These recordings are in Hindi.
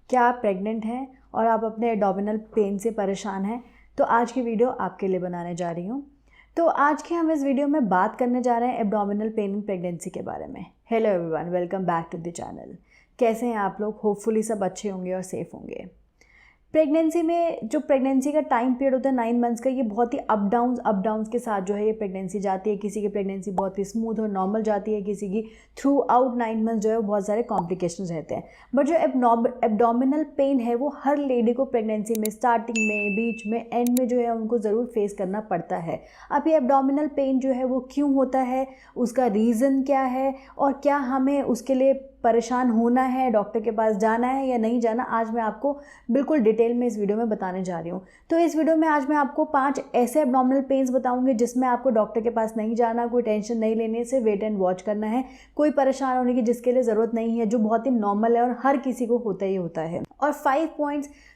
क्या आप प्रेग्नेंट हैं और आप अपने एब्डोमिनल पेन से परेशान हैं? तो आज की वीडियो आपके लिए बनाने जा रही हूँ। तो आज के हम इस वीडियो में बात करने जा रहे हैं एब्डोमिनल पेन इन प्रेगनेंसी के बारे में। Hello everyone, welcome back to the channel. कैसे हैं आप लोग? होपफुली सब अच्छे होंगे और सेफ होंगे। प्रेगनेंसी में जो प्रेगनेंसी का टाइम पीरियड होता है 9 मंथ्स का, ये बहुत ही अप डाउन्स के साथ जो है ये प्रेगनेंसी जाती है। किसी की प्रेगनेंसी बहुत ही स्मूथ और नॉर्मल जाती है, किसी की थ्रू आउट 9 मंथ्स जो है बहुत सारे कॉम्प्लिकेशंस रहते हैं। बट जो एब्डोमिनल पेन है वो हर लेडी को प्रेगनेंसी में स्टार्टिंग में, बीच में, एंड में जो है उनको ज़रूर फेस करना पड़ता है। अब ये एब्डोमिनल पेन जो है वो क्यों होता है, उसका रीज़न क्या है और क्या हमें उसके लिए परेशान होना है, डॉक्टर के पास जाना है या नहीं जाना, आज मैं आपको बिल्कुल डिटेल में इस वीडियो में बताने जा रही हूँ। तो इस वीडियो में आज मैं आपको 5 ऐसे एब्डोमिनल पेन्स बताऊंगी जिसमें आपको डॉक्टर के पास नहीं जाना, कोई टेंशन नहीं लेने से वेट एंड वॉच करना है, कोई परेशान होने की जिसके लिए ज़रूरत नहीं है, जो बहुत ही नॉर्मल है और हर किसी को होता ही होता है। और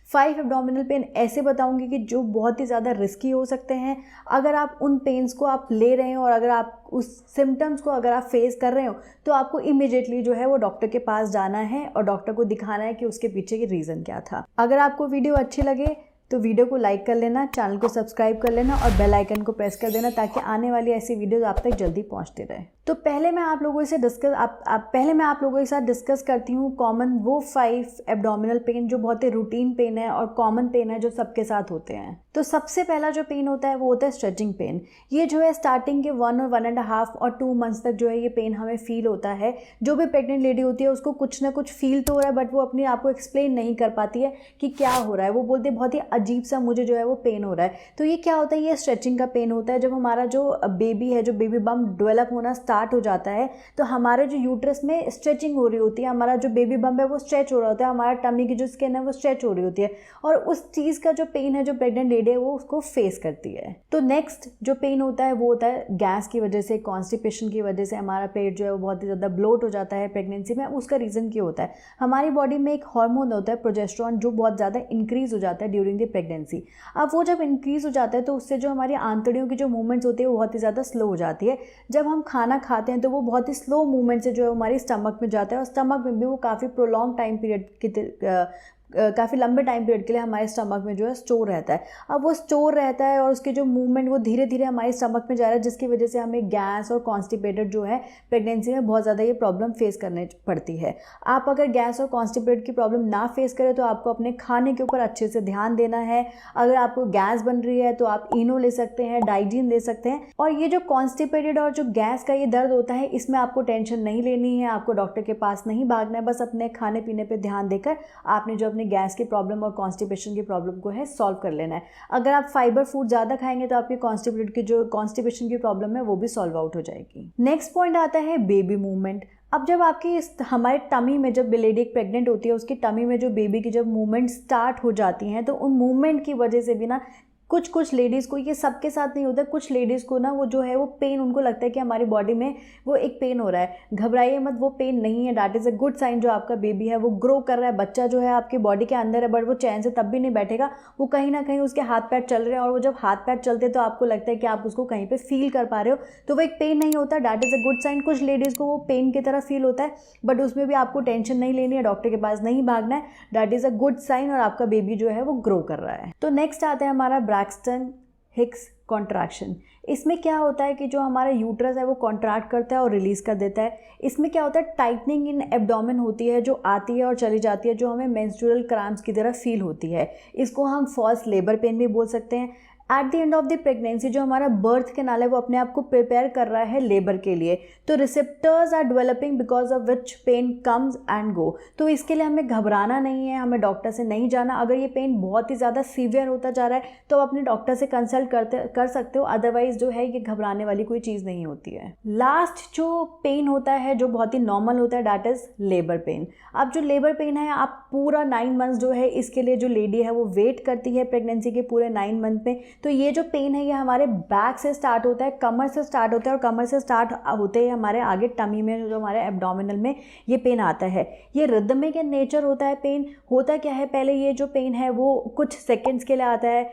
5 एब्डोमिनल पेन ऐसे बताऊंगी कि जो बहुत ही ज़्यादा रिस्की हो सकते हैं। अगर आप उन पेन्स को आप ले रहे हो और अगर आप उस सिम्टम्स को अगर आप फेस कर रहे हो तो आपको इमीडिएटली जो है वो डॉक्टर के पास जाना है और डॉक्टर को दिखाना है कि उसके पीछे की रीज़न क्या था। अगर आपको वीडियो अच्छी लगे तो वीडियो को लाइक कर लेना, चैनल को सब्सक्राइब कर लेना और बेल आइकन को प्रेस कर देना ताकि आने वाली ऐसी वीडियोस आप तक जल्दी पहुंचती रहे। तो पहले मैं आप लोगों के साथ डिस्कस करती हूँ कॉमन वो 5 एब्डोमिनल पेन जो बहुत ही रूटीन पेन है और कॉमन पेन है जो सबके साथ होते हैं। तो सबसे पहला जो पेन होता है वो होता है स्ट्रेचिंग पेन। ये जो है स्टार्टिंग के 1 और 1.5 और 2 मंथ्स तक जो है ये पेन हमें फील होता है। जो भी प्रेग्नेंट लेडी होती है उसको कुछ ना कुछ फील तो हो रहा है बट वो अपने आप को एक्सप्लेन नहीं कर पाती है कि क्या हो रहा है। वो बोलते हैं बहुत ही अजीब सा मुझे जो है वो पेन हो रहा है। तो ये क्या होता है? ये स्ट्रेचिंग का पेन होता है। जब हमारा जो बेबी है, जो बेबी बम्प डेवलप होना स्टार्ट हो जाता है तो हमारे जो यूट्रस में स्ट्रेचिंग हो रही होती है, हमारा जो बेबी बम्प है वो स्ट्रेच हो रहा होता है, हमारा टमी की जो स्किन है वो स्ट्रेच हो रही होती है और उस चीज़ का जो पेन है जो प्रेग्नेंट लेडी है वो उसको फेस करती है। तो नेक्स्ट जो पेन होता है वो होता है गैस की वजह से, कॉन्स्टिपेशन की वजह से हमारा पेट जो है वो बहुत ही ज़्यादा ब्लोट हो जाता है प्रेगनेंसी में। उसका रीज़न क्या होता है? हमारी बॉडी में एक हार्मोन होता है प्रोजेस्टेरॉन जो बहुत ज़्यादा इंक्रीज हो जाता है ड्यूरिंग द प्रेगनेंसी। अब वो जब इंक्रीज हो जाता है तो उससे जो हमारी आंतड़ियों की जो मूवमेंट्स होती है वो बहुत ही ज़्यादा स्लो हो जाती है। जब हम खाना खाते हैं तो वो बहुत ही स्लो मूवमेंट से जो है हमारी स्टमक में जाता है और स्टमक में भी वो काफ़ी प्रोलॉन्ग टाइम पीरियड की काफ़ी लंबे टाइम पीरियड के लिए हमारे स्टमक में जो है स्टोर रहता है। अब वो स्टोर रहता है और उसके जो मूवमेंट वो धीरे धीरे हमारे स्टमक में जा रहा है जिसकी वजह से हमें गैस और कॉन्स्टिपेटेड जो है प्रेगनेंसी में बहुत ज़्यादा ये प्रॉब्लम फेस करने पड़ती है। आप अगर गैस और कॉन्स्टिपेटेड की प्रॉब्लम ना फेस करें तो आपको अपने खाने के ऊपर अच्छे से ध्यान देना है। अगर आपको गैस बन रही है तो आप इनो ले सकते हैं, डाइजीन ले सकते हैं। और ये जो कॉन्स्टिपेटेड और जो गैस का ये दर्द होता है इसमें आपको टेंशन नहीं लेनी है, आपको डॉक्टर के पास नहीं भागना है। बस अपने खाने पीने पर ध्यान देकर आपने जो अपने गैस की प्रॉब्लम और कॉन्स्टिपेशन की प्रॉब्लम को है सॉल्व कर लेना है। अगर आप फाइबर फूड ज़्यादा खाएंगे तो आपकी कॉन्स्टिपेशन की प्रॉब्लम है वो भी सॉल्व आउट हो जाएगी। नेक्स्ट पॉइंट आता है बेबी मूवमेंट। अब जब आपकी हमारे टमी में जब लेडी एक प्रेग्नेंट होती है उसकी टमी में जो बेबी की जब मूवमेंट स्टार्ट हो जाती हैं तो उन मूवमेंट की वजह से भी ना कुछ लेडीज़ को, ये सबके साथ नहीं होता, कुछ लेडीज़ को ना वो जो है वो पेन, उनको लगता है कि हमारी बॉडी में वो एक पेन हो रहा है। घबराइए मत, वो पेन नहीं है, that is a good sign. जो आपका बेबी है वो ग्रो कर रहा है, बच्चा जो है आपकी बॉडी के अंदर है बट वो चैन से तब भी नहीं बैठेगा। वो कहीं ना कहीं उसके हाथ पैर चल रहे हैं और वो जब हाथ पैर चलते तो आपको लगता है कि आप उसको कहीं पर फील कर पा रहे हो, तो वो एक पेन नहीं होता, that is a good sign. कुछ लेडीज़ को वो पेन की तरह फील होता है बट उसमें भी आपको टेंशन नहीं लेनी है, डॉक्टर के पास नहीं भागना है, that is a good sign और आपका बेबी जो है वो ग्रो कर रहा है। तो नेक्स्ट आता है हमारा ब्रैक्सटन हिक्स कॉन्ट्रैक्शन। इसमें क्या होता है कि जो हमारा यूट्रस है वो कॉन्ट्रैक्ट करता है और रिलीज़ कर देता है। इसमें क्या होता है? टाइटनिंग इन एब्डोमेन होती है जो आती है और चली जाती है, जो हमें मेंस्ट्रुअल क्रैम्प्स की तरह फील होती है। इसको हम फॉल्स लेबर पेन भी बोल सकते हैं। At the end of the pregnancy जो हमारा बर्थ कैनाल है वो अपने आप को प्रिपेयर कर रहा है लेबर के लिए, तो receptors are developing because of which pain comes and go. तो इसके लिए हमें घबराना नहीं है, हमें डॉक्टर से नहीं जाना। अगर ये पेन बहुत ही ज़्यादा सीवियर होता जा रहा है तो आप अपने डॉक्टर से कंसल्ट कर सकते हो, अदरवाइज जो है ये घबराने वाली कोई चीज़ नहीं होती है। लास्ट जो पेन होता है जो बहुत ही नॉर्मल होता है दैट इज़ लेबर पेन। अब जो लेबर पेन है आप पूरा 9 मंथ्स जो है इसके लिए जो लेडी है वो वेट करती है प्रेगनेंसी के पूरे 9 मंथ में। तो ये जो पेन है ये हमारे बैक से स्टार्ट होता है, कमर से स्टार्ट होता है और कमर से स्टार्ट होते ही हमारे आगे टमी में जो हमारे एब्डोमिनल में ये पेन आता है। ये रिदमिक इन नेचर होता है पेन। होता क्या है, पहले ये जो पेन है वो कुछ सेकंड्स के लिए आता है,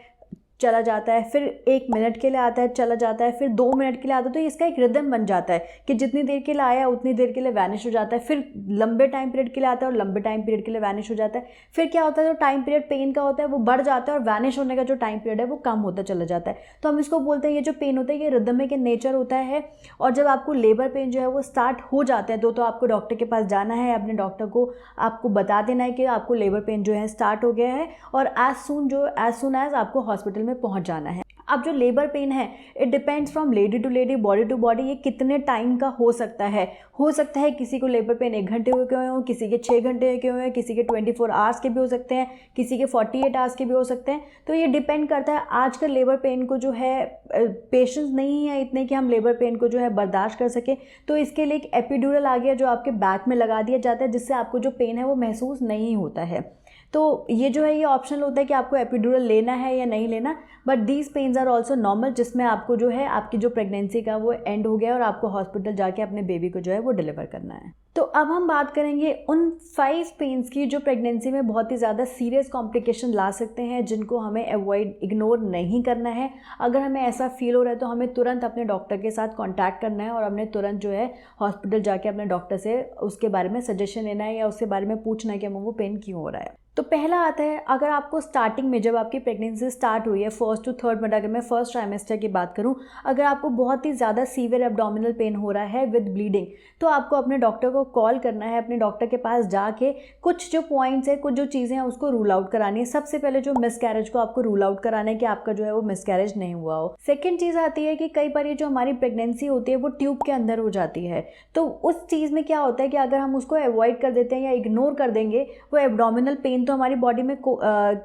चला जाता है, फिर 1 मिनट के लिए आता है, चला जाता है, फिर 2 मिनट के लिए आता है। तो इसका एक रिदम बन जाता है कि जितनी देर के लिए आया उतनी देर के लिए वैनिश हो जाता है, फिर लंबे टाइम पीरियड के लिए आता है और लंबे टाइम पीरियड के लिए वैनिश हो जाता है। फिर क्या होता है, जो टाइम पीरियड पेन का होता है वो बढ़ जाता है और वैनिश होने का जो टाइम पीरियड है वो कम होता चला जाता है। तो हम इसको बोलते हैं ये जो पेन होता है ये रिदमिक इन नेचर होता है। और जब आपको लेबर पेन जो है वो स्टार्ट हो जाता है तो आपको डॉक्टर के पास जाना है, अपने डॉक्टर को आपको बता देना है कि आपको लेबर पेन जो है स्टार्ट हो गया है और एज सून एज आपको हॉस्पिटल में पहुंच जाना है। अब जो लेबर पेन है it depends from lady to lady, body to body, ये कितने टाइम का हो सकता है किसी को लेबर पेन 1 घंटे के हुए हों, किसी के 6 घंटे के हुए हैं, किसी के 24 आवर्स के भी हो सकते हैं, किसी के 48 आवर्स के भी हो सकते हैं। तो ये डिपेंड करता है। आजकल लेबर पेन को जो है पेशेंस नहीं है इतने कि हम लेबर पेन को जो है बर्दाश्त कर सके, तो इसके लिए एक एपिड्यूरल आ गया जो आपके बैक में लगा दिया जाता है, जिससे आपको जो पेन है वो महसूस नहीं होता है। तो ये जो है ये ऑप्शनल होता है कि आपको एपिड्यूरल लेना है या नहीं लेना, but these pains are also normal, जिसमें आपको जो है आपकी जो प्रेगनेंसी का वो एंड हो गया और आपको हॉस्पिटल जाके अपने बेबी को जो है वो डिलीवर करना है। तो अब हम बात करेंगे उन 5 पेन्स की जो प्रेगनेंसी में बहुत ही ज़्यादा सीरियस कॉम्प्लिकेशन ला सकते हैं, जिनको हमें अवॉइड इग्नोर नहीं करना है। अगर हमें ऐसा फील हो रहा है तो हमें तुरंत अपने डॉक्टर के साथ कांटेक्ट करना है और हमने तुरंत जो है हॉस्पिटल जाके अपने डॉक्टर से उसके बारे में सजेशन लेना है या उसके बारे में पूछना है कि हमें वो पेन क्यों हो रहा है। तो पहला आता है, अगर आपको स्टार्टिंग में जब आपकी प्रेगनेंसी स्टार्ट हुई है 1st to 3rd मंथ, अगर मैं फर्स्ट ट्राइमेस्टर की बात करूं, अगर आपको बहुत ही ज़्यादा सीवियर एब्डोमिनल पेन हो रहा है विद ब्लीडिंग, तो आपको अपने डॉक्टर को कॉल करना है। अपने डॉक्टर के पास जाके कुछ जो पॉइंट्स है, कुछ जो चीज़ें हैं उसको रूल आउट करानी है। सबसे पहले जो मिसकैरेज को आपको रूल आउट कराना है कि आपका जो है वो मिसकैरेज नहीं हुआ हो। सेकेंड चीज़ आती है कि कई बार ये जो हमारी प्रेगनेंसी होती है वो ट्यूब के अंदर हो जाती है, तो उस चीज़ में क्या होता है कि अगर हम उसको अवॉइड कर देते हैं या इग्नोर कर देंगे, वो एब्डोमिनल पेन तो हमारी बॉडी में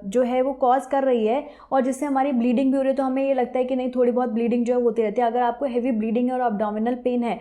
जो है वो कॉज कर रही है और जिससे हमारी ब्लीडिंग भी हो रही है, तो हमें ये लगता है कि नहीं थोड़ी बहुत ब्लीडिंग जो है होती रहती है। अगर आपको हेवी ब्लीडिंग है और एब्डोमिनल पेन है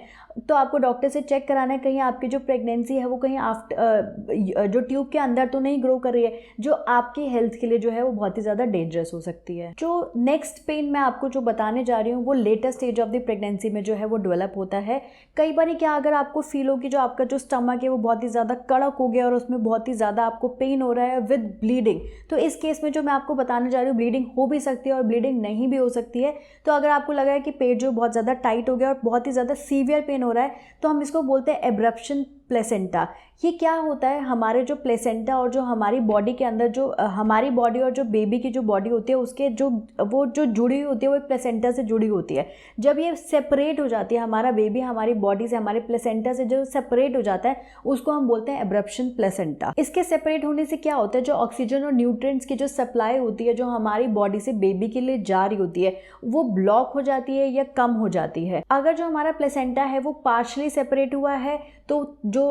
तो आपको डॉक्टर से चेक कराना है कहीं आपकी जो प्रेगनेंसी है वो कहीं जो ट्यूब के अंदर तो नहीं ग्रो कर रही है, जो आपकी हेल्थ के लिए जो है वो बहुत ही ज़्यादा डेंजरस हो सकती है। जो नेक्स्ट पेन मैं आपको जो बताने जा रही हूँ वो latest stage of the pregnancy में जो है वो डेवलप होता है। कई बार क्या, अगर आपको फील हो कि जो आपका जो स्टमक है वो बहुत ही ज़्यादा कड़क हो गया और उसमें बहुत ही ज़्यादा आपको पेन हो रहा है विद ब्लीडिंग, तो इस केस में जो मैं आपको बताने जा रही हूँ ब्लीडिंग हो भी सकती है और ब्लीडिंग नहीं भी हो सकती है। तो अगर आपको लग रहा है कि पेट जो बहुत ज़्यादा टाइट हो गया और बहुत ही ज़्यादा सीवियर पेन हो रहा है, तो हम इसको बोलते हैं एब्रप्शन प्लेसेंटा। ये क्या होता है, हमारे जो प्लेसेंटा और जो हमारी बॉडी के अंदर जो हमारी बॉडी और जो बेबी की जो बॉडी होती है उसके जो जुड़ी हुई होती है वो एक प्लेसेंटा से जुड़ी होती है। जब ये सेपरेट हो जाती है, हमारा बेबी हमारी बॉडी से, हमारे प्लेसेंटा से जो सेपरेट हो जाता है उसको हम बोलते हैं एब्रप्शन प्लेसेंटा। इसके सेपरेट होने से क्या होता है, जो ऑक्सीजन और न्यूट्रिएंट्स की जो सप्लाई होती है जो हमारी बॉडी से बेबी के लिए जा रही होती है वो ब्लॉक हो जाती है या कम हो जाती है। अगर जो हमारा प्लेसेंटा है वो पार्शली सेपरेट हुआ है तो जो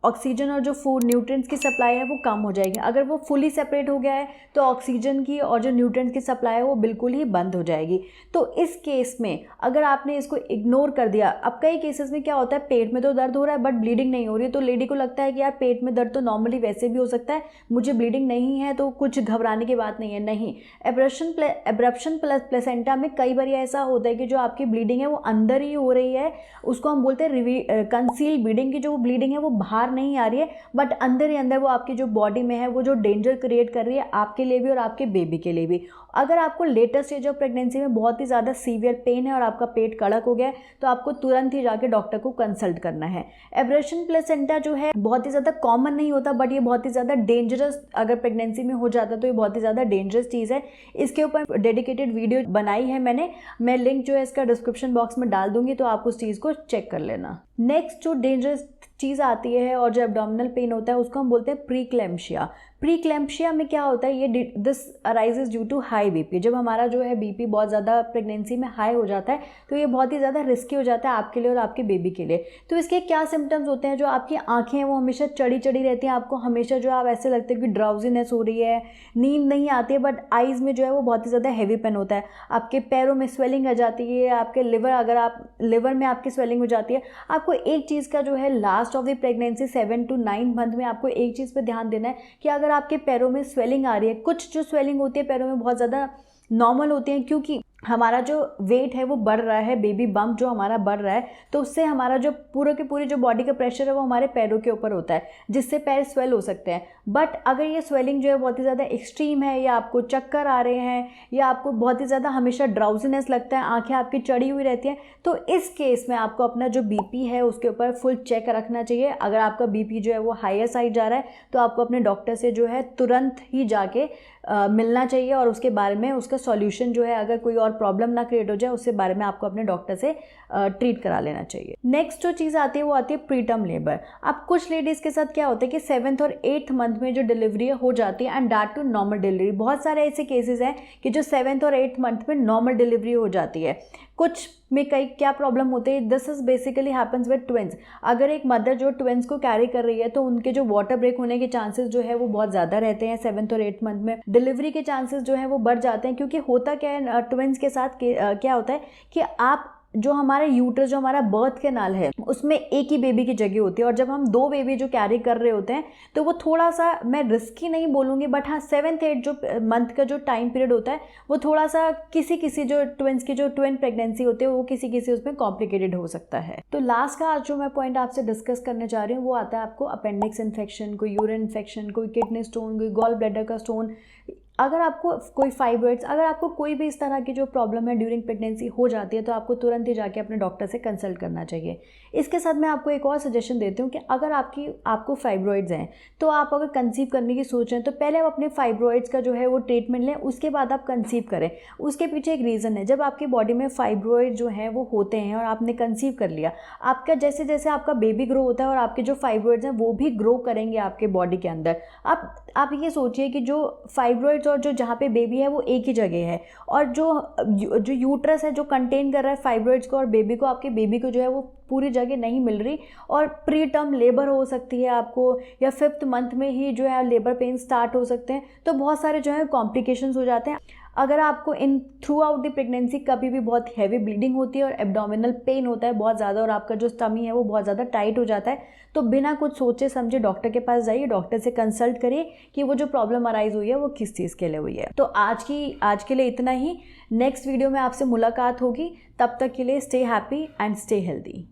ऑक्सीजन और जो फूड न्यूट्रिएंट्स की सप्लाई है वो कम हो जाएगी। अगर वो फुली सेपरेट हो गया है तो ऑक्सीजन की और जो न्यूट्रिएंट्स की सप्लाई है वो बिल्कुल ही बंद हो जाएगी। तो इस केस में अगर आपने इसको इग्नोर कर दिया, अब कई केसेस में क्या होता है, पेट में तो दर्द हो रहा है बट ब्लीडिंग नहीं हो रही है, तो लेडी को लगता है कि यार पेट में दर्द तो नॉर्मली वैसे भी हो सकता है, मुझे ब्लीडिंग नहीं है तो कुछ घबराने की बात नहीं है। नहीं, एब्रप्शन प्लेसेंटा में कई बार ऐसा होता है कि जो आपकी ब्लीडिंग है वो अंदर ही हो रही है, उसको हम बोलते हैं कंसील ब्लीडिंग की। जो ब्लीडिंग है वो बाहर नहीं आ रही है बट अंदर ही अंदर वो आपकी जो बॉडी में है वो जो डेंजर क्रिएट कर रही है आपके लिए भी और आपके बेबी के लिए भी। अगर आपको लेटेस्ट स्टेज ऑफ प्रेगनेंसी में बहुत ही ज़्यादा सीवियर पेन है और आपका पेट कड़क हो गया है तो आपको तुरंत ही जाके डॉक्टर को कंसल्ट करना है। एब्रेशन प्लेसेंटा जो है बहुत ही ज़्यादा कॉमन नहीं होता बट ये बहुत ही ज़्यादा डेंजरस, अगर प्रेगनेंसी में हो जाता है तो ये बहुत ही ज़्यादा डेंजरस चीज़ है। इसके ऊपर डेडिकेटेड वीडियो बनाई है मैंने, मैं लिंक जो है इसका डिस्क्रिप्शन बॉक्स में डाल दूंगी, तो आप उस चीज़ को चेक कर लेना। नेक्स्ट जो डेंजरस चीज़ आती है और जो एब्डोमिनल पेन होता है उसको हम बोलते हैं प्रीक्लैम्शिया। प्रीक्लैम्शिया में क्या होता है, ये this arises due to high BP. जब हमारा जो है बीपी बहुत ज़्यादा प्रेगनेंसी में हाई हो जाता है तो ये बहुत ही ज़्यादा रिस्की हो जाता है आपके लिए और आपके बेबी के लिए। तो इसके क्या सिम्टम्स होते हैं, जो आपकी आंखें हैं वो हमेशा चढ़ी चढ़ी रहती हैं, आपको हमेशा जो आप ऐसे लगते हैं कि ड्राउजीनेस हो रही है, नींद नहीं आती है, बट आइज़ में जो है वो बहुत ही ज़्यादा हैवी पेन होता है, आपके पैरों में स्वेलिंग आ जाती है, आपके लिवर में आपकी स्वेलिंग हो जाती है। आपको एक चीज़ का जो है last of the pregnancy 7 to 9 month में आपको एक चीज़ पे ध्यान देना है कि अगर आपके पैरों में स्वेलिंग आ रही है, कुछ जो स्वेलिंग होती है पैरों में बहुत ज़्यादा नॉर्मल होती हैं, क्योंकि हमारा जो वेट है वो बढ़ रहा है, बेबी बम्प जो हमारा बढ़ रहा है, तो उससे हमारा जो पूरे के पूरी जो बॉडी का प्रेशर है वो हमारे पैरों के ऊपर होता है, जिससे पैर स्वेल हो सकते हैं। बट अगर ये स्वेलिंग जो है बहुत ही ज़्यादा एक्सट्रीम है, या आपको चक्कर आ रहे हैं, या आपको बहुत ही ज़्यादा हमेशा ड्राउजीनेस लगता है, आंखें आपकी चढ़ी हुई रहती हैं, तो इस केस में आपको अपना जो बीपी है उसके ऊपर फुल चेक रखना चाहिए। अगर आपका बीपी जो है वो हायर साइड जा रहा है तो आपको अपने डॉक्टर से जो है तुरंत ही जाके मिलना चाहिए, और उसके बारे में उसका सॉल्यूशन जो है, अगर कोई और प्रॉब्लम ना क्रिएट हो जाए, उसके बारे में आपको अपने डॉक्टर से ट्रीट करा लेना चाहिए। नेक्स्ट जो चीज़ आती है वो आती है प्रीटर्म लेबर। अब कुछ लेडीज़ के साथ क्या होता है कि 7th और 8th मंथ में जो डिलीवरी हो जाती है, and that too normal delivery. बहुत सारे ऐसे केसेस हैं कि जो 7th और 8th मंथ में नॉर्मल डिलीवरी हो जाती है। कुछ में कई क्या प्रॉब्लम होते हैं, this is basically happens with twins. अगर एक मदर जो ट्विंस को कैरी कर रही है तो उनके जो वाटर ब्रेक होने के चांसेस जो है वो बहुत ज़्यादा रहते हैं 7th और 8th मंथ में। डिलीवरी के चांसेस जो है वो बढ़ जाते हैं, क्योंकि होता क्या है ट्विंस के साथ क्या होता है कि आप जो हमारा यूट्रस, जो हमारा बर्थ कैनाल है, उसमें एक ही बेबी की जगह होती है, और जब हम 2 बेबी जो कैरी कर रहे होते हैं तो वो थोड़ा सा, मैं रिस्की नहीं बोलूँगी, बट हाँ 7th 8th जो मंथ का जो टाइम पीरियड होता है वो थोड़ा सा किसी जो ट्विंस की जो ट्विन प्रेगनेंसी होती है वो किसी उसमें कॉम्प्लिकेटेड हो सकता है। तो लास्ट का आज जो मैं पॉइंट आपसे डिस्कस करने जा रही हूँ वो आता है आपको अपेंडिक्स इन्फेक्शन, कोई यूरिन इन्फेक्शन, कोई किडनी स्टोन, कोई गॉल ब्लैडर का स्टोन। अगर आपको कोई फाइब्रॉइड्स, अगर आपको कोई भी इस तरह की जो प्रॉब्लम है ड्यूरिंग प्रेगनेंसी हो जाती है तो आपको तुरंत ही जाके अपने डॉक्टर से कंसल्ट करना चाहिए। इसके साथ मैं आपको एक और सजेशन देती हूँ कि अगर आपको फाइब्रॉइड्स हैं तो आप अगर कंसीव करने की सोच रहे हैं तो पहले आप अपने फाइब्रॉइड्स का जो है वो ट्रीटमेंट लें, उसके बाद आप कंसीव करें। उसके पीछे एक रीज़न है, जब आपकी बॉडी में फाइब्रॉइड जो हैं वो होते हैं और आपने कंसीव कर लिया, आपका जैसे जैसे आपका बेबी ग्रो होता है और आपके जो फाइब्रॉइड्स हैं वो भी ग्रो करेंगे आपके बॉडी के अंदर। आप ये सोचिए कि जो फाइब्रॉइड्स और जो जहाँ पे बेबी है वो एक ही जगह है, और जो यूट्रस है जो कंटेन कर रहा है फाइब्रॉइड्स को और बेबी को, आपके बेबी को जो है वो पूरी जगह नहीं मिल रही, और प्री टर्म लेबर हो सकती है आपको, या 5th मंथ में ही जो है लेबर पेन स्टार्ट हो सकते हैं। तो बहुत सारे जो है कॉम्प्लिकेशंस हो जाते हैं। अगर आपको in through out the pregnancy कभी भी बहुत हैवी ब्लीडिंग होती है और एब्डोमिनल पेन होता है बहुत ज़्यादा, और आपका जो स्टमी है वो बहुत ज़्यादा टाइट हो जाता है, तो बिना कुछ सोचे समझे डॉक्टर के पास जाइए, डॉक्टर से कंसल्ट करिए कि वो जो प्रॉब्लम अराइज हुई है वो किस चीज़ के लिए हुई है। तो आज के लिए इतना ही। नेक्स्ट वीडियो में आपसे मुलाकात होगी, तब तक के लिए stay happy and stay healthy.